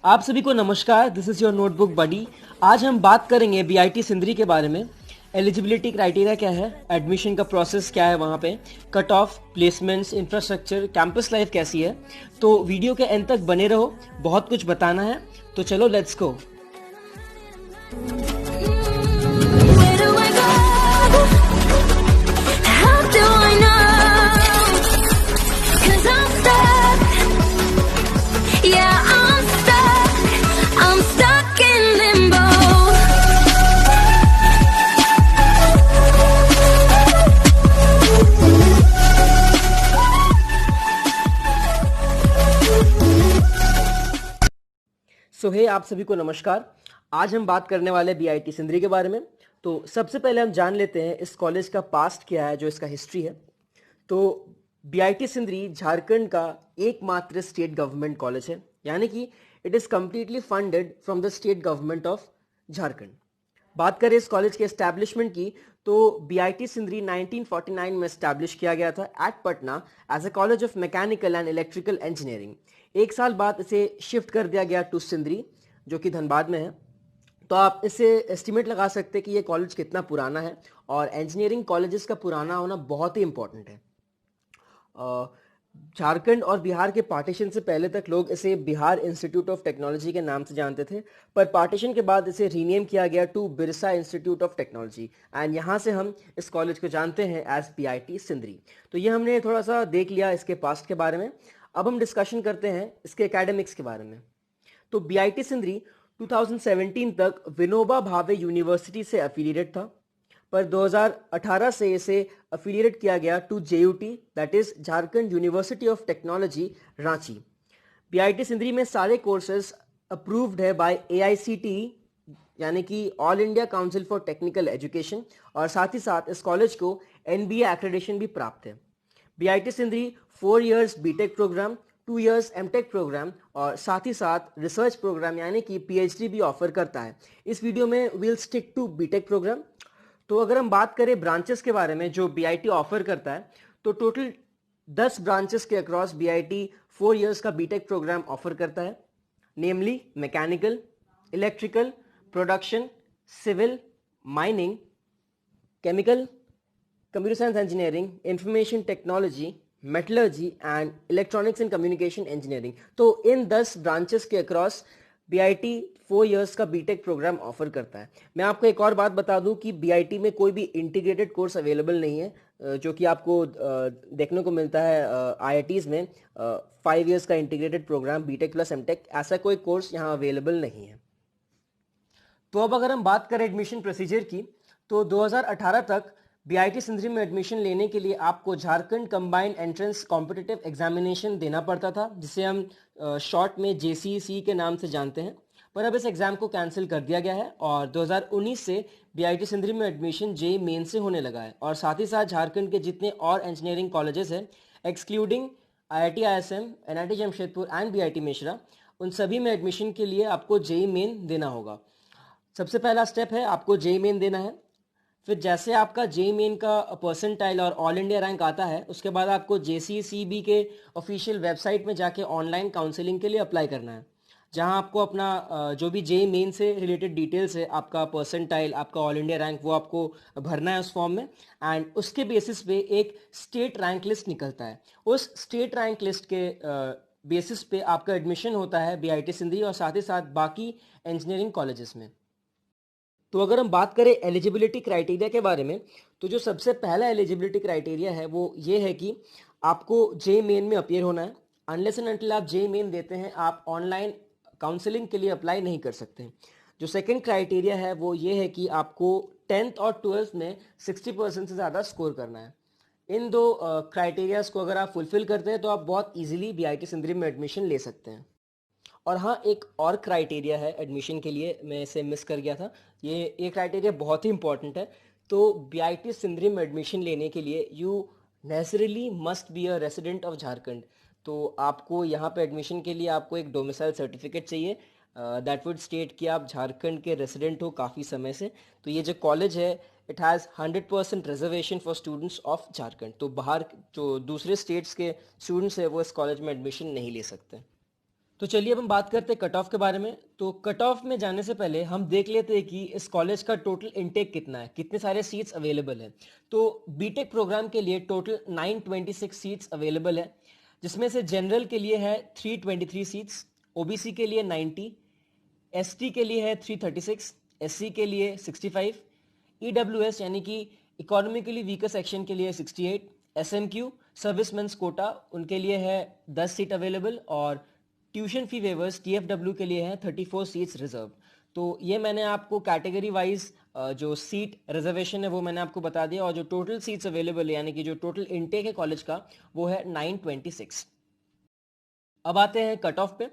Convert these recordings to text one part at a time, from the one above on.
आप सभी को नमस्कार। दिस इज योर नोटबुक बडी। आज हम बात करेंगे बीआईटी सिंदरी के बारे में। एलिजिबिलिटी क्राइटेरिया क्या है, एडमिशन का प्रोसेस क्या है, वहाँ पे cut off, placements, infrastructure, campus life कैसी है। तो वीडियो के एंड तक बने रहो, बहुत कुछ बताना है। तो चलो let's go. Where do I go? How do I know? 'Cause I'm stuck. Yeah, I'm stuck. I'm stuck in limbo. सो हे आप सभी को नमस्कार। आज हम बात करने वाले बीआईटी सिंदरी के बारे में। तो सबसे पहले हम जान लेते हैं इस कॉलेज का पास्ट क्या है, जो इसका हिस्ट्री है। तो बीआईटी सिंदरी झारखंड का एकमात्र स्टेट गवर्नमेंट कॉलेज है, यानी कि it is completely funded from the state government of Jharkhand. बात करें इस कॉलेज के एस्टैब्लिशमेंट की, तो बीआईटी सिंदरी 1949 में एस्टैब्लिश किया गया था at Patna as a college of mechanical and electrical engineering. एक साल बाद इसे शिफ्ट कर दिया गया टू सिंदरी, जो कि धनबाद में है। तो आप इससे एस्टिमेट लगा सकते हैं कि ये कॉलेज कितना पुराना है, और इंजीनियरिंग कॉलेजेस का पुराना होना बहुत ही इंपॉर्टेंट है। झारखंड और बिहार के पार्टीशन से पहले तक लोग इसे बिहार इंस्टीट्यूट ऑफ टेक्नोलॉजी के नाम से जानते थे, पर पार्टीशन के बाद इसे रीनेम किया गया to Birsa institute of technology, and यहाँ से हम इस कॉलेज को जानते हैं एज बीआईटी सिंदरी। तो ये हमने थोड़ा सा देख लिया इसके पास्ट के बारे में। अब हम डिस्कशन करते हैं इसके एकेडमिक्स के बारे में। तो बीआईटी सिंदरी 2017 तक विनोबा भावे यूनिवर्सिटी से एफिलिएटेड था, पर 2018 से इसे एफिलिएट किया गया to JUT, that is Jharkhand University of Technology Ranchi. BIT Sindri में सारे कोर्सेज अप्रूव्ड है बाय एआईसीटीई, यानी कि All India Council for Technical Education, और साथ ही साथ इस कॉलेज को एनबीए एक्रेडिटेशन भी प्राप्त है। BIT Sindri 4 years BTech program, 2 years MTech program और साथ ही साथ रिसर्च प्रोग्राम यानी कि पीएचडी भी ऑफर करता है। इस वीडियो में will stick to BTech program. तो अगर हम बात करें ब्रांचेस के बारे में जो बीआईटी ऑफर करता है, तो टोटल 10 ब्रांचेस के अक्रॉस बीआईटी 4 इयर्स का बीटेक प्रोग्राम ऑफर करता है, namely mechanical, electrical, production, civil, mining, chemical, computer science engineering, information technology, metallurgy and electronics and communication engineering. तो इन 10 ब्रांचेस के अक्रॉस बीआईटी 4 इयर्स का बीटेक प्रोग्राम ऑफर करता है। मैं आपको एक और बात बता दूं कि बीआईटी में कोई भी इंटीग्रेटेड कोर्स अवेलेबल नहीं है, जो कि आपको देखने को मिलता है आईआईटीज में 5 इयर्स का integrated program BTech plus MTech, ऐसा कोई कोर्स यहाँ अवेलेबल नहीं है। तो अब अगर हम बात करें एडमिशन प्रोसीजर की, तो 2018 तक बीआईटी सिंदरी में एडमिशन लेने के लिए आपको Jharkhand combined entrance competitive examination देना पड़ता था, जिसे हम शॉर्ट में जेसीसी के नाम से जानते हैं। पर अब इस एग्जाम को कैंसिल कर दिया गया है और 2019 से बीआईटी सिंदरी में एडमिशन जेई मेन से होने लगा है। और साथ ही साथ झारखंड के जितने और इंजीनियरिंग कॉलेजेस हैं, excluding IIT ISM, NIT Jamshedpur and BIT Mishra, उन सभी में एडमिशन के लिए आपको जेई मेन देना होगा। सबसे पहला स्टेप है आपको जेई मेन देना है। फिर जैसे आपका जेई मेन का परसेंटाइल और ऑल इंडिया रैंक आता है, उसके बाद आपको जेसीसीबी के ऑफिशियल वेबसाइट में जाके ऑनलाइन काउंसलिंग के लिए अप्लाई करना है, जहां आपको अपना जो भी जेई मेन से रिलेटेड डिटेल्स है, आपका परसेंटाइल, आपका ऑल इंडिया रैंक, वो आपको भरना है उस फॉर्म में। एंड उसके बेसिस पे एक स्टेट रैंक लिस्ट निकलता है। उस स्टेट रैंक लिस्ट के बेसिस पे आपका एडमिशन होता है बीआईटी सिंदरी और साथ ही साथ बाकी इंजीनियरिंग कॉलेजेस में। तो अगर हम बात करें एलिजिबिलिटी क्राइटेरिया के बारे में, तो जो सबसे पहला एलिजिबिलिटी क्राइटेरिया है वो ये है कि आपको जेई मेन में अपीयर होना है। अनलेस एंड अनटिल आप जेई मेन देते हैं, आप ऑनलाइन काउंसलिंग के लिए अप्लाई नहीं कर सकते हैं। जो सेकंड क्राइटेरिया है वो ये है कि आपको 10th और 12th में 60% से ज़्यादा स्कोर करना है। इन दो क्राइटेरियाज को अगर आप फुलफिल करते हैं तो आप बहुत ईजिली बीआईटी सिंदरी में एडमिशन ले सकते हैं। और हाँ, एक और क्राइटेरिया है एडमिशन के लिए, मैं इसे मिस कर गया था। ये क्राइटेरिया बहुत ही इंपॉर्टेंट है। तो बीआईटी सिंदरी में एडमिशन लेने के लिए you naturally must be a resident of Jharkhand. तो आपको यहाँ पे एडमिशन के लिए आपको एक डोमिसाइल सर्टिफिकेट चाहिए दैट वुड स्टेट कि आप झारखंड के रेसिडेंट हो काफ़ी समय से। तो ये जो कॉलेज है, it has 100% reservation for students of Jharkhand. तो बाहर जो दूसरे स्टेट्स के स्टूडेंट्स हैं वो इस कॉलेज में एडमिशन नहीं ले सकते। तो चलिए अब हम बात करते हैं कट ऑफ के बारे में। तो कट ऑफ में जाने से पहले हम देख लेते हैं कि इस कॉलेज का टोटल इनटेक कितना है, कितने सारे सीट्स अवेलेबल हैं। तो बीटेक प्रोग्राम के लिए टोटल 926 सीट्स अवेलेबल है, जिसमें से जनरल के लिए है 323 सीट्स, ओबीसी के लिए 90, एसटी के लिए है 336, एससी के लिए 65, ईडब्ल्यूएस यानी कि इकोनॉमिकली वीकर सेक्शन के लिए 68, एसएमक्यू सर्विसमेंस कोटा उनके लिए है 10 सीट अवेलेबल, और ट्यूशन फी वेवर्स टीएफडब्ल्यू के लिए है 34 सीट्स रिजर्व। तो ये मैंने आपको कैटेगरी वाइज जो सीट रिजर्वेशन है वो मैंने आपको बता दिया, और जो टोटल सीट्स अवेलेबल है यानी कि जो टोटल इनटेक है कॉलेज का वो है 926। अब आते हैं कट ऑफ पे।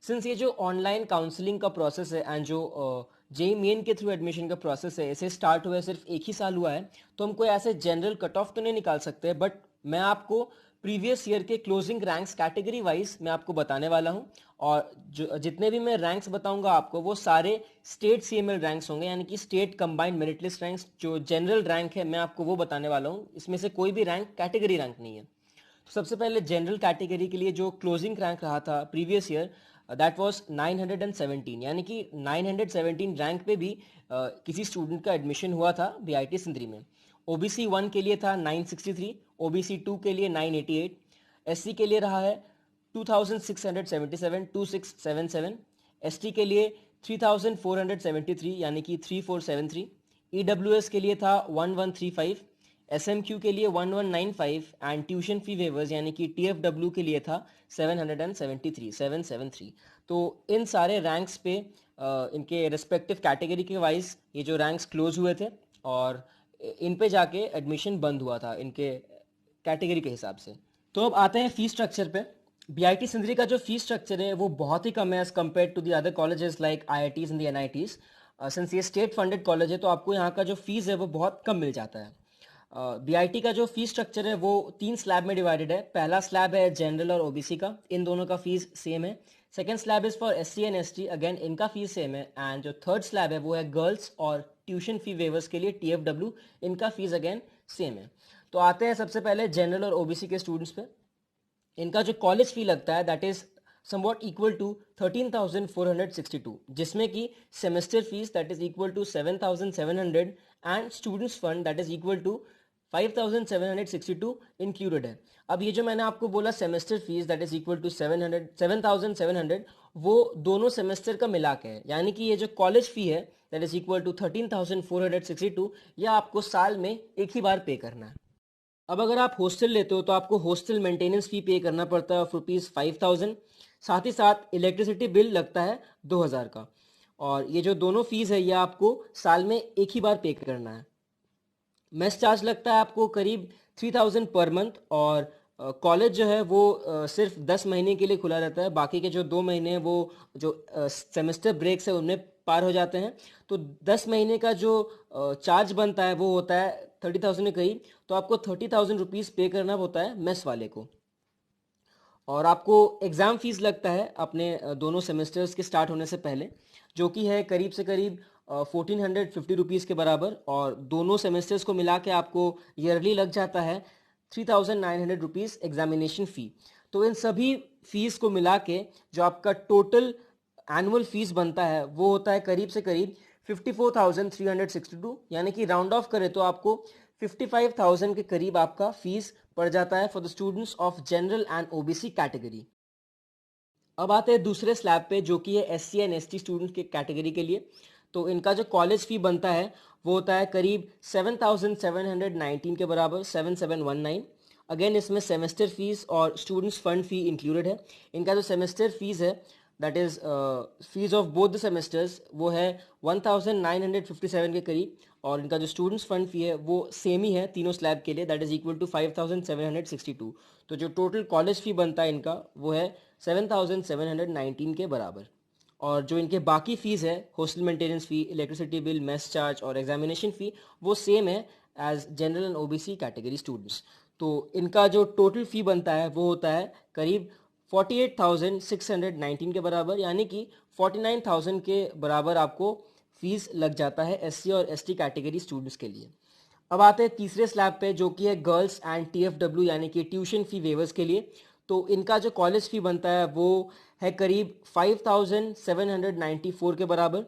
सिंस ये जो ऑनलाइन काउंसलिंग का प्रोसेस है एंड जो जेई मेन के थ्रू एडमिशन का प्रोसेस है, इसे स्टार्ट हुआ है सिर्फ एक ही साल हुआ है, तो हम कोई ऐसे जनरल कट ऑफ तो नहीं निकाल सकते, बट मैं आपको प्रीवियस ईयर के क्लोजिंग रैंक्स कैटेगरी वाइज मैं आपको बताने वाला हूं, और जो जितने भी मैं रैंक्स बताऊंगा आपको वो सारे स्टेट सीएमएल रैंक्स होंगे, यानी कि state combined merit list ranks. जो जनरल रैंक है मैं आपको वो बताने वाला हूँ, इसमें से कोई भी रैंक कैटेगरी रैंक नहीं है। तो सबसे पहले जनरल कैटेगरी के लिए जो क्लोजिंग रैंक रहा था प्रीवियस ईयर, दैट वाज 917, यानी कि 917 रैंक पे भी किसी स्टूडेंट का एडमिशन हुआ था बीआईटी सिंदरी में। ओबीसी 1 के लिए था 963, ओबीसी 2 के लिए 988, एससी के लिए रहा है 2677, 2677, एसटी के लिए 3473 यानी कि 3473, ईडब्ल्यूएस के लिए था 1135, एसएमक्यू के लिए 1195, एंड ट्यूशन फी वेवर्स यानी कि टीएफडब्ल्यू के लिए था 773। तो इन सारे रैंक्स पे इनके रिस्पेक्टिव कैटेगरी के वाइज ये जो रैंक्स क्लोज हुए थे, और इन पे जाके एडमिशन बंद हुआ था इनके कैटेगरी के हिसाब से। तो अब आते हैं फी स्ट्रक्चर पे। बीआईटी सिंदरी का जो फी स्ट्रक्चर है वो बहुत ही कम है as compare to the other colleges like IITs and the NITs. Since ये स्टेट फंडेड कॉलेज है तो आपको यहाँ का जो फीस है वो बहुत कम मिल जाता है। बीआईटी का जो फीस स्ट्रक्चर है वो 3 स्लैब में डिवाइडेड है। पहला स्लैब है जनरल और ओबीसी का, इन दोनों का फीस सेम है। Second slab is for SC and ST, again इनका फीस सेम है। एंड जो थर्ड स्लैब है वो है गर्ल्स और ट्यूशन फी वेवर्स के लिए टीएफडब्ल्यू, इनका फीस अगेन सेम है। तो आते हैं सबसे पहले जनरल और ओबीसी के स्टूडेंट्स पे। इनका जो कॉलेज फी लगता है that is somewhat equal to 13,462, जिसमें कि semester fees that is equal to 7,700 and students fund that is equal to 5,762 included है। अब ये जो मैंने आपको बोला semester fees that is equal to 7,700, वो दोनों सेमेस्टर का मिला के है, यानी कि ये जो कॉलेज फी है दैट इज इक्वल टू 13,462, यह आपको साल में एक ही बार पे करना है। अब अगर आप हॉस्टल लेते हो तो आपको हॉस्टल मेंटेनेंस फी पे करना पड़ता है ऑफ ₹5,000, साथ ही साथ इलेक्ट्रिसिटी बिल लगता है 2,000 का, और ये जो दोनों फीस है ये आपको साल में एक ही बार पे करना है। मेस चार्ज लगता है आपको करीब 3,000 पर मंथ, और कॉलेज जो है वो सिर्फ 10 महीने के लिए खुला रहता है, बाकी के जो 2 महीने हैं वो जो सेमेस्टर ब्रेक्स है उनमें पार हो जाते हैं। तो 10 महीने का जो चार्ज बनता है वो होता है 30,000 के करीब, तो आपको 30,000 रुपीज़ पे करना होता है मेस वाले को। और आपको एग्ज़ाम फीस लगता है अपने दोनों सेमेस्टर्स के स्टार्ट होने से पहले, जो कि है करीब से करीब 1,450 रुपीज़ के बराबर, और दोनों सेमेस्टर्स को मिला के आपको ईयरली लग जाता है 3,900 रुपीज़ एग्जामिनेशन फ़ी। तो इन सभी फीस को मिला के जो आपका टोटल एनुअल फीस बनता है वो होता है करीब से करीब 54,362, यानी कि राउंड ऑफ करें तो आपको 55,000 के करीब आपका फीस पड़ जाता है for the students of general and OBC category. अब आते हैं दूसरे स्लैब पे जो कि है एससी एंड एसटी स्टूडेंट के कैटेगरी के लिए। तो इनका जो कॉलेज फी बनता है वो होता है करीब 7,719 के बराबर, 7,719। अगेन इसमें सेमेस्टर फीस और स्टूडेंट्स फंड फी इंक्लूडेड है। इनका जो सेमेस्टर फीस है that is fees of both the semesters वो है 1,957 के करीब, और इनका जो स्टूडेंट्स फंड फी है वो सेम ही है तीनों स्लैब के लिए, दैट इज इक्वल टू 5,762। तो जो टोटल कॉलेज फी बनता है इनका वो है 7,719 के बराबर। और जो इनके बाकी फीस है hostel maintenance fee, electricity bill, mess charge और एग्जामिनेशन फी, वो सेम है as general and OBC category students. तो इनका जो टोटल फी बनता है वो होता है करीब 48,619 के बराबर, यानी कि 49,000 के बराबर आपको फीस लग जाता है एससी और एसटी कैटेगरी स्टूडेंट्स के लिए। अब आते हैं तीसरे स्लैब पे जो कि है गर्ल्स एंड टीएफडब्ल्यू यानी कि ट्यूशन फी वेवर्स के लिए। तो इनका जो कॉलेज फ़ी बनता है वो है करीब 5,794 के बराबर।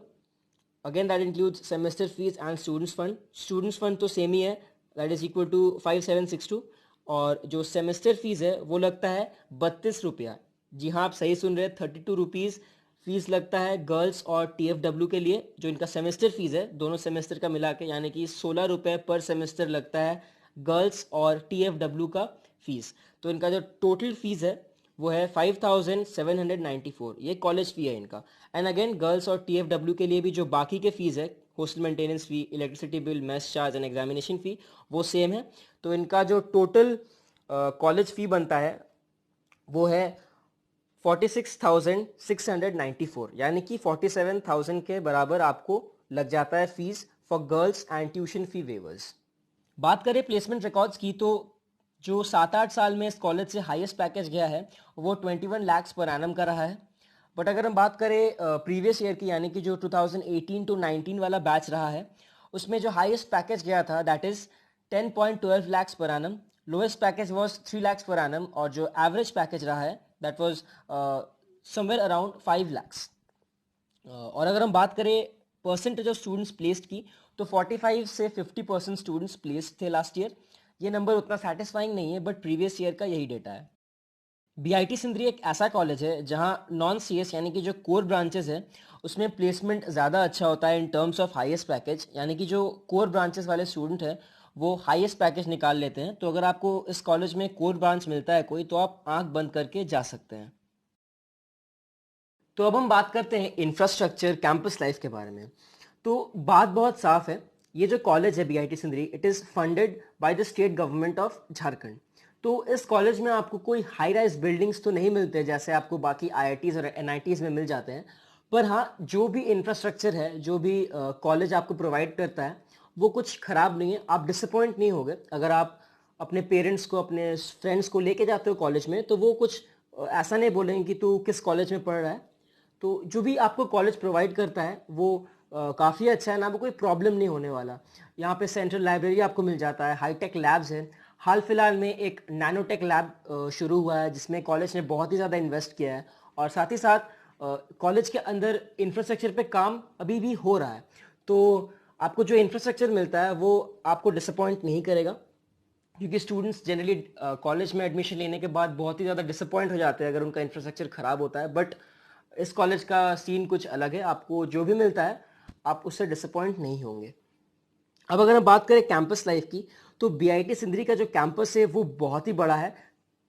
Again that includes semester fees and students fund तो सेम ही है, दैट इज इक्वल टू 5,762। और जो सेमेस्टर फीस है वो लगता है 32 रुपया। जी हाँ, आप सही सुन रहे हैं, 32 रुपीज़ फीस लगता है गर्ल्स और TFW के लिए। जो इनका सेमेस्टर फीस है दोनों सेमेस्टर का मिला के, यानी कि 16 रुपये पर सेमेस्टर लगता है गर्ल्स और TFW का फीस। तो इनका जो टोटल फीस है वो है 5,794, ये कॉलेज फ़ी है इनका। एंड अगेन गर्ल्स और TFW के लिए भी जो बाकी के फ़ीस है, hostel maintenance fee, electricity bill, mess charge and examination फ़ी, वो सेम है। तो इनका जो टोटल कॉलेज फ़ी बनता है वो है 46,694, यानी कि 47,000 के बराबर आपको लग जाता है fees for girls and tuition fee weavers. बात करें प्लेसमेंट रिकॉर्ड्स की, तो जो 7-8 साल में इस कॉलेज से हाईएस्ट पैकेज गया है वो 21 lakhs पर एनम का रहा है। बट अगर हम बात करें प्रीवियस ईयर की, यानी कि जो 2018 to 19 वाला बैच रहा है, उसमें जो हाईएस्ट पैकेज गया था that is 10.12 lakhs per annum, lowest package was 3 lakhs per annum, और जो एवरेज पैकेज रहा है that was somewhere around 5 lakhs। और अगर हम बात करें परसेंटेज ऑफ स्टूडेंट्स प्लेस्ड की, तो 45 से 50% स्टूडेंट्स प्लेस्ड थे लास्ट ईयर। ये नंबर उतना सेटिस्फाइंग नहीं है, बट प्रीवियस ईयर का यही डेटा है। BIT सिंदरी एक ऐसा कॉलेज है जहां नॉन CS यानी कि जो कोर ब्रांचेस है उसमें प्लेसमेंट ज़्यादा अच्छा होता है in terms of highest package, यानी कि जो कोर ब्रांचेस वाले स्टूडेंट हैं वो हाईएस्ट पैकेज निकाल लेते हैं। तो अगर आपको इस कॉलेज में कोर ब्रांच मिलता है कोई, तो आप आंख बंद करके जा सकते हैं। तो अब हम बात करते हैं इंफ्रास्ट्रक्चर, कैंपस लाइफ के बारे में। तो बात बहुत साफ है, ये जो कॉलेज है BIT Sindri, it is funded by the state government of Jharkhand. तो इस कॉलेज में आपको कोई हाई राइज बिल्डिंग्स तो नहीं मिलते जैसे आपको बाकी IITs और NITs में मिल जाते हैं, पर हाँ, जो भी इंफ्रास्ट्रक्चर है, जो भी कॉलेज आपको प्रोवाइड करता है, वो कुछ ख़राब नहीं है। आप डिसअपॉइंट नहीं होगे अगर आप अपने पेरेंट्स को, अपने फ्रेंड्स को लेके जाते हो कॉलेज में, तो वो कुछ ऐसा नहीं बोलेंगे कि तू किस कॉलेज में पढ़ रहा है। तो जो भी आपको कॉलेज प्रोवाइड करता है वो काफ़ी अच्छा है ना, वो कोई प्रॉब्लम नहीं होने वाला। यहाँ पे सेंट्रल लाइब्रेरी आपको मिल जाता है, हाईटेक लैब्स है। हाल फिलहाल में एक नैनोटेक लैब शुरू हुआ है जिसमें कॉलेज ने बहुत ही ज़्यादा इन्वेस्ट किया है, और साथ ही साथ कॉलेज के अंदर इंफ्रास्ट्रक्चर पे काम अभी भी हो रहा है। तो आपको जो इंफ्रास्ट्रक्चर मिलता है वो आपको डिसअपॉइंट नहीं करेगा, क्योंकि स्टूडेंट्स जनरली कॉलेज में एडमिशन लेने के बाद बहुत ही ज़्यादा डिसअपॉइंट हो जाते हैं अगर उनका इंफ्रास्ट्रक्चर ख़राब होता है। बट इस कॉलेज का सीन कुछ अलग है, आपको जो भी मिलता है आप उससे डिसअपॉइंट नहीं होंगे। अब अगर हम बात करें कैंपस लाइफ की, तो BIT सिंदरी का जो कैंपस है वो बहुत ही बड़ा है।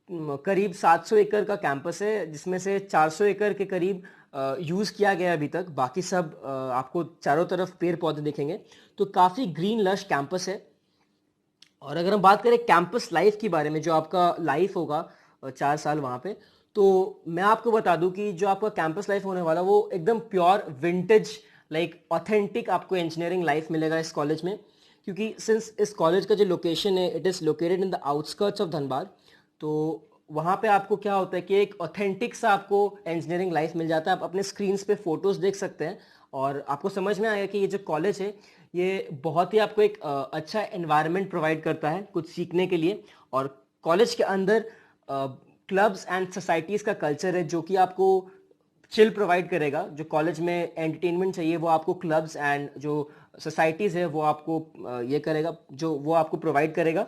करीब 700 एकड़ का कैंपस है, जिसमें से 400 एकड़ के करीब यूज़ किया गया अभी तक, बाकी सब आपको चारों तरफ पेड़ पौधे दिखेंगे। तो काफ़ी ग्रीन लश कैंपस है। और अगर हम बात करें कैंपस लाइफ के बारे में, जो आपका लाइफ होगा 4 साल वहाँ पे, तो मैं आपको बता दूं कि जो आपका कैंपस लाइफ होने वाला वो एकदम प्योर विंटेज, लाइक ऑथेंटिक आपको इंजीनियरिंग लाइफ मिलेगा इस कॉलेज में। क्योंकि सिंस इस कॉलेज का जो लोकेशन है it is located in the outskirts of Dhanbad, तो वहाँ पे आपको क्या होता है कि एक ऑथेंटिक सा आपको इंजीनियरिंग लाइफ मिल जाता है। आप अपने स्क्रीन्स पे फोटोज़ देख सकते हैं और आपको समझ में आएगा कि ये जो कॉलेज है ये बहुत ही आपको एक अच्छा एनवायरनमेंट प्रोवाइड करता है कुछ सीखने के लिए। और कॉलेज के अंदर क्लब्स एंड सोसाइटीज़ का कल्चर है जो कि आपको चिल प्रोवाइड करेगा। जो कॉलेज में एंटरटेनमेंट चाहिए वो आपको क्लब्स एंड जो सोसाइटीज़ है वो आपको ये करेगा, जो वो आपको प्रोवाइड करेगा।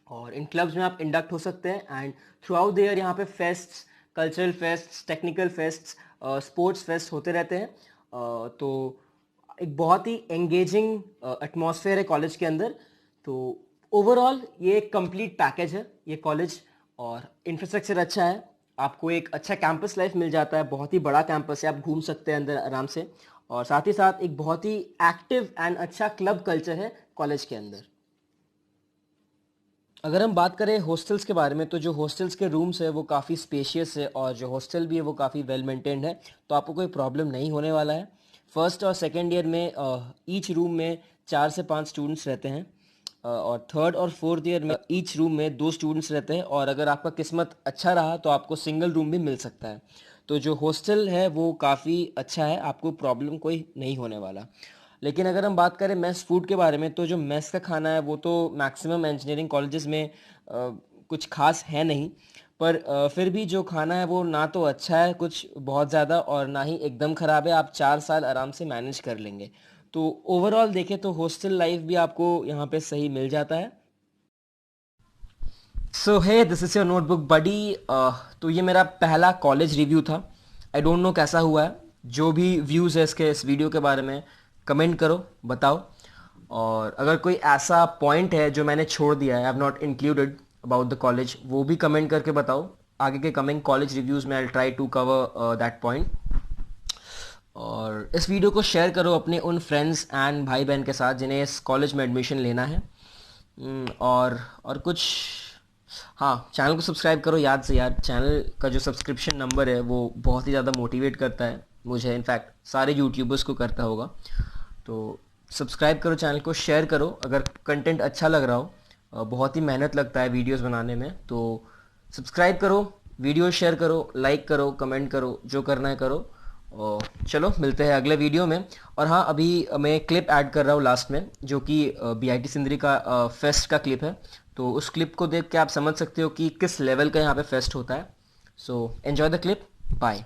और इन क्लब्स में आप इंडक्ट हो सकते हैं and through out the year यहाँ पे fests, cultural fests, technical fests, sports fest होते रहते हैं। तो एक बहुत ही एंगेजिंग एटमॉस्फेयर है कॉलेज के अंदर। तो ओवरऑल ये एक कंप्लीट पैकेज है ये कॉलेज, और इंफ्रास्ट्रक्चर अच्छा है, आपको एक अच्छा कैंपस लाइफ मिल जाता है, बहुत ही बड़ा कैंपस है, आप घूम सकते हैं अंदर आराम से, और साथ ही साथ एक बहुत ही एक्टिव एंड अच्छा क्लब कल्चर है कॉलेज के अंदर। अगर हम बात करें हॉस्टल्स के बारे में, तो जो हॉस्टल्स के रूम्स है वो काफ़ी स्पेशियस है, और जो हॉस्टल भी है वो काफ़ी वेल मेंटेन्ड है, तो आपको कोई प्रॉब्लम नहीं होने वाला है। फर्स्ट और सेकेंड ईयर में ईच रूम में 4 से 5 स्टूडेंट्स रहते हैं, और थर्ड और फोर्थ ईयर में ईच रूम में 2 स्टूडेंट्स रहते हैं, और अगर आपका किस्मत अच्छा रहा तो आपको सिंगल रूम भी मिल सकता है। तो जो हॉस्टल है वो काफ़ी अच्छा है, आपको प्रॉब्लम कोई नहीं होने वाला। लेकिन अगर हम बात करें मेस फूड के बारे में, तो जो मेस का खाना है वो तो मैक्सिमम इंजीनियरिंग कॉलेजेस में कुछ खास है नहीं। पर फिर भी जो खाना है वो ना तो अच्छा है कुछ बहुत ज़्यादा और ना ही एकदम ख़राब है। आप 4 साल आराम से मैनेज कर लेंगे। तो ओवरऑल देखें तो हॉस्टल लाइफ भी आपको यहाँ पे सही मिल जाता है। सो हे, दिस इज़ योर नोटबुक बडी। तो ये मेरा पहला कॉलेज रिव्यू था। आई डोंट नो कैसा हुआ है। जो भी व्यूज़ है इसके इस वीडियो के बारे में कमेंट करो, बताओ। और अगर कोई ऐसा पॉइंट है जो मैंने छोड़ दिया है, I have not included about the college, वो भी कमेंट करके बताओ। आगे के कमिंग कॉलेज रिव्यूज़ में I try to cover that point. और इस वीडियो को शेयर करो अपने उन फ्रेंड्स एंड भाई बहन के साथ जिन्हें इस कॉलेज में एडमिशन लेना है। और कुछ, हाँ, चैनल को सब्सक्राइब करो याद से यार। चैनल का जो सब्सक्रिप्शन नंबर है वो बहुत ही ज़्यादा मोटिवेट करता है मुझे, इनफैक्ट सारे यूट्यूबर्स को करता होगा। तो सब्सक्राइब करो चैनल को, शेयर करो अगर कंटेंट अच्छा लग रहा हो। बहुत ही मेहनत लगता है वीडियोस बनाने में, तो सब्सक्राइब करो, वीडियो शेयर करो, लाइक करो, कमेंट करो, जो करना है करो। और चलो मिलते हैं अगले वीडियो में। और हाँ, अभी मैं क्लिप ऐड कर रहा हूँ लास्ट में, जो कि BIT सिंदरी का फेस्ट का क्लिप है। तो उस क्लिप को देख के आप समझ सकते हो कि किस लेवल का यहाँ पे फेस्ट होता है। So enjoy the clip, bye.